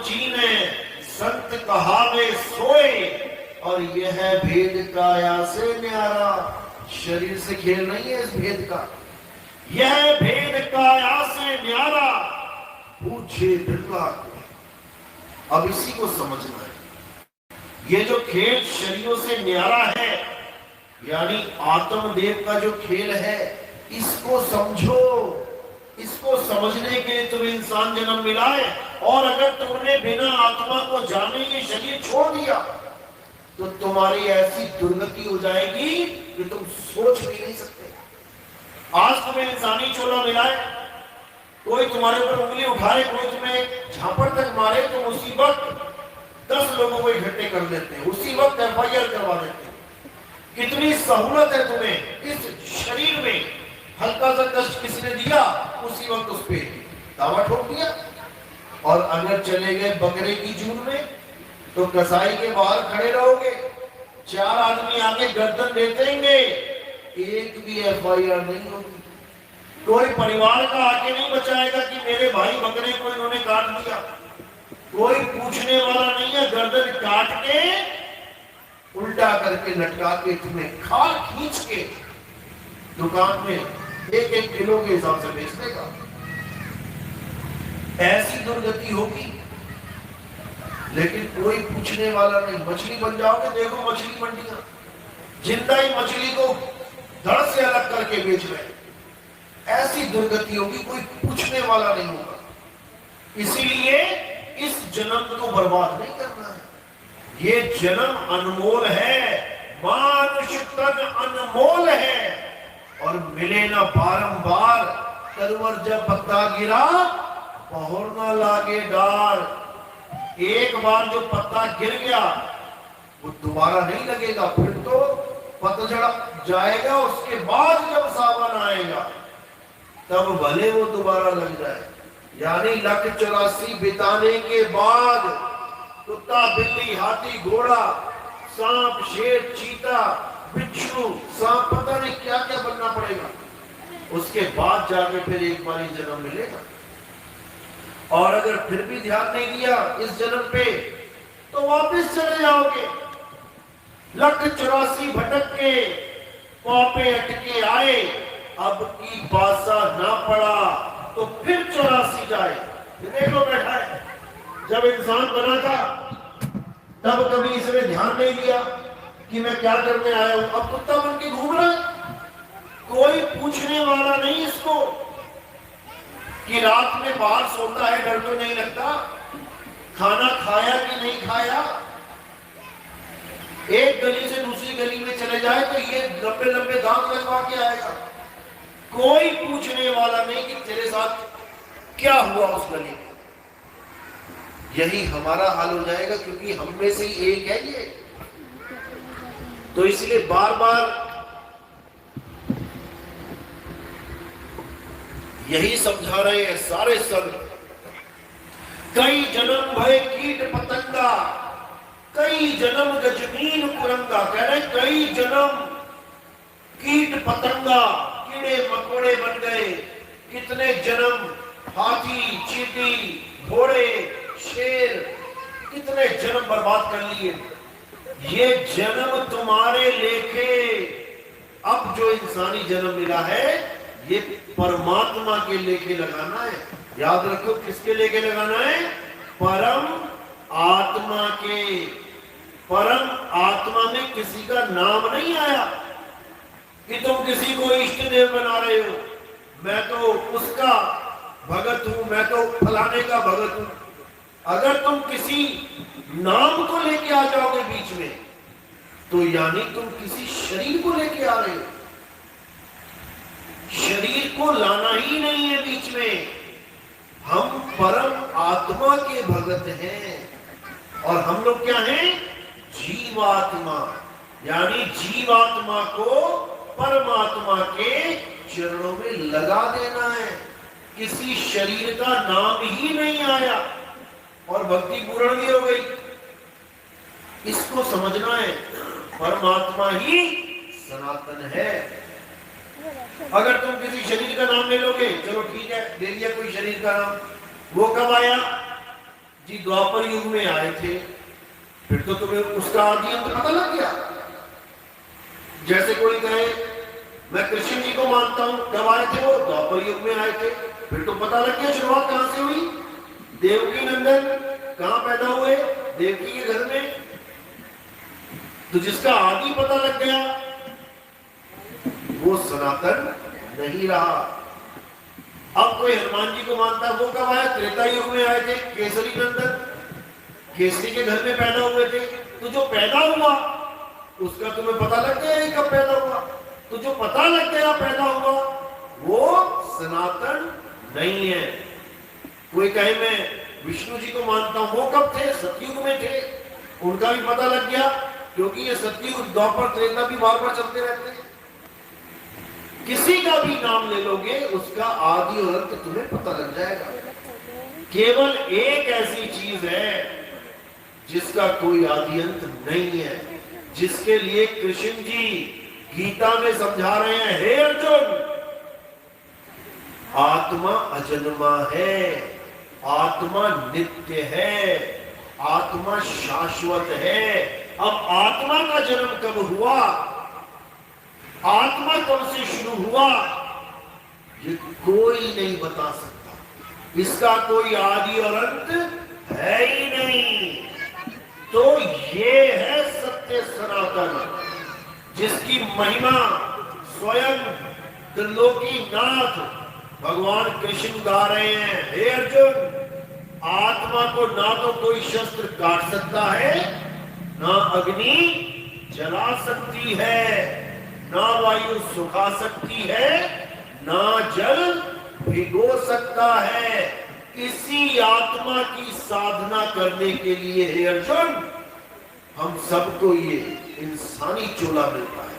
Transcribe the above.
जीने संत कहावे सोए, और यह भेद काया से न्यारा। शरीर से खेल नहीं है इस भेद का, यह भेद काया से न्यारा, पूछे बिरला को। अब इसी को समझना है। ये जो खेल शरीरों से न्यारा है, यानी आत्मदेव का जो खेल है, इसको समझो। इसको समझने के लिए तुम्हें इंसान जन्म मिला है। और अगर तुमने बिना आत्मा को जाने ये शरीर छोड़ दिया तो तुम्हारी ऐसी दुर्गति हो जाएगी कि तुम सोच भी नहीं सकते। आज तुम्हें इंसानी चोला मिला है, कोई तुम्हारे ऊपर उंगली उठाए, कोई तुम्हें झापड़ तक मारे, तो उसी वक्त 10 लोगों को इकट्ठे कर देते हैं, उसी वक्त FIR करवा देते हैं। कितनी सहूलत है तुम्हें इस शरीर में। हल्का सा कष्ट किसी ने दिया, उसी वक्त उस पे दावा ठोक दिया। और अगर चले गए बकरे की जून में तो कसाई के बाहर खड़े रहोगे, 4 आदमी आगे गर्दन दे देंगे, एक भी FIR नहीं होगी। कोई परिवार का आके नहीं बचाएगा कि मेरे भाई बकरे को इन्होंने काट दिया। कोई पूछने वाला नहीं है। गर्दन काट के उल्टा करके लटका के तुम्हें खाल खींच के दुकान में 1-1 किलो के हिसाब से बेच देगा। ऐसी दुर्गति होगी, लेकिन कोई पूछने वाला नहीं। मछली बन जाओगे, देखो मछली मंडियां, जिंदा ही मछली को धड़ से अलग करके बेच रहे। ऐसी दुर्गति होगी, कोई पूछने वाला नहीं होगा। इसीलिए इस जन्म को बर्बाद नहीं करना है। ये जन्म अनमोल है, मानुष तन अनमोल है, और मिले ना बारंबार। तरवर जब पत्ता गिरा, पहुर ना लागे डार। एक बार जो पत्ता गिर गया वो दोबारा नहीं लगेगा, फिर तो पतझड़ जाएगा। उसके बाद जब सावन आएगा तब भले वो दोबारा लग जाए। यानी 184 बिताने के बाद कुत्ता, बिल्ली, हाथी, घोड़ा, सांप, शेर, चीता, बिच्छू, सांप, पता नहीं क्या क्या बनना पड़ेगा। उसके बाद जाके फिर एक बार ही जन्म मिलेगा। और अगर फिर भी ध्यान नहीं दिया इस जन्म पे तो वापस चले जाओगे। 184 भटक के पापे अटके आए, अब की बासा ना पड़ा तो फिर 84 जाए। देख लो बैठा है, जब इंसान बना था तब कभी इसने ध्यान नहीं दिया कि मैं क्या करने आया हूं। अब कुत्ता बन के घूम रहा है, कोई पूछने वाला नहीं इसको कि रात में बाहर सोता है, डर तो नहीं लगता, खाना खाया कि नहीं खाया। एक गली से दूसरी गली में चले जाए तो ये लंबे लंबे दांत लगवा के आएगा। कोई पूछने वाला नहीं कि तेरे साथ क्या हुआ उस गली में। यही हमारा हाल हो जाएगा, क्योंकि हम में से ही एक है ये। तो इसलिए बार बार यही समझा रहे हैं सारे संत। कई जन्म भय कीट पतंगा, कई जन्म गजनीन कुरंगा। कह रहे कई जन्म कीट पतंगा, कीड़े मकोड़े बन गए। कितने जन्म हाथी, चींटी, घोड़े, शेर, कितने जन्म बर्बाद कर लिए। ये जन्म तुम्हारे लेखे। अब जो इंसानी जन्म मिला है ये परमात्मा के लेके लगाना है। याद रखो, किसके लेके लगाना है? परम आत्मा के। परम आत्मा में किसी का नाम नहीं आया कि तुम किसी को इष्ट देव बना रहे हो। मैं तो उसका भगत हूं, मैं तो फलाने का भगत हूं। अगर तुम किसी नाम को लेके आ जाओगे बीच में, तो यानी तुम किसी शरीर को लेके आ रहे हो। शरीर को लाना ही नहीं है बीच में। हम परम आत्मा के भगत हैं। और हम लोग क्या हैं? जीवात्मा। यानी जीवात्मा को परमात्मा के चरणों में लगा देना है। किसी शरीर का नाम ही नहीं आया और भक्ति पूर्ण भी हो गई। इसको समझना है, परमात्मा ही सनातन है। अगर तुम किसी शरीर का नाम ले लोगे, चलो ठीक है, दे दिया कोई शरीर का नाम, वो कब आया? जी द्वापर युग में आए थे, फिर तो तुम्हें उसका आदि अंत पता लग गया। जैसे कोई कहे मैं कृष्ण जी को मानता हूं, कब आए थे वो? द्वापर युग में आए थे, फिर तो पता लग गया शुरुआत कहां से हुई। देवकी नंदन कहां पैदा हुए? देवकी के घर में। तो जिसका आदि पता लग गया वो सनातन नहीं रहा। अब कोई हनुमान जी को मानता है, वो कब आया? त्रेता युग में आए थे, केसरी नंदन केसरी के घर में पैदा हुए थे। तो जो पैदा हुआ उसका तुम्हें पता लग गया ये कब पैदा हुआ? तो जो पता लग गया पैदा हुआ वो सनातन नहीं है। कोई कहे मैं विष्णु जी को मानता हूं, वो कब थे? सतयुग में थे, उनका भी पता लग गया, क्योंकि ये सतयुग द्वापर त्रेता भी बार बार चलते रहते हैं। किसी का भी नाम ले लोगे उसका आदि और अंत तुम्हें पता लग जाएगा। केवल एक ऐसी चीज है जिसका कोई आदि अंत नहीं है, जिसके लिए कृष्ण जी गीता में समझा रहे हैं, हे अर्जुन आत्मा अजन्मा है, आत्मा नित्य है, आत्मा शाश्वत है। अब आत्मा का जन्म कब हुआ, आत्मा कब से शुरू हुआ, ये कोई नहीं बता सकता। इसका कोई आदि और अंत है ही नहीं। तो ये है सत्य सनातन, जिसकी महिमा स्वयं त्रिलोकीनाथ भगवान कृष्ण गा रहे हैं। हे अर्जुन, आत्मा को ना तो कोई शस्त्र काट सकता है, ना अग्नि जला सकती है, ना वायु सुखा सकती है, ना जल भिगो सकता है। इसी आत्मा की साधना करने के लिए हे अर्जुन हम सबको ये इंसानी चोला मिलता है।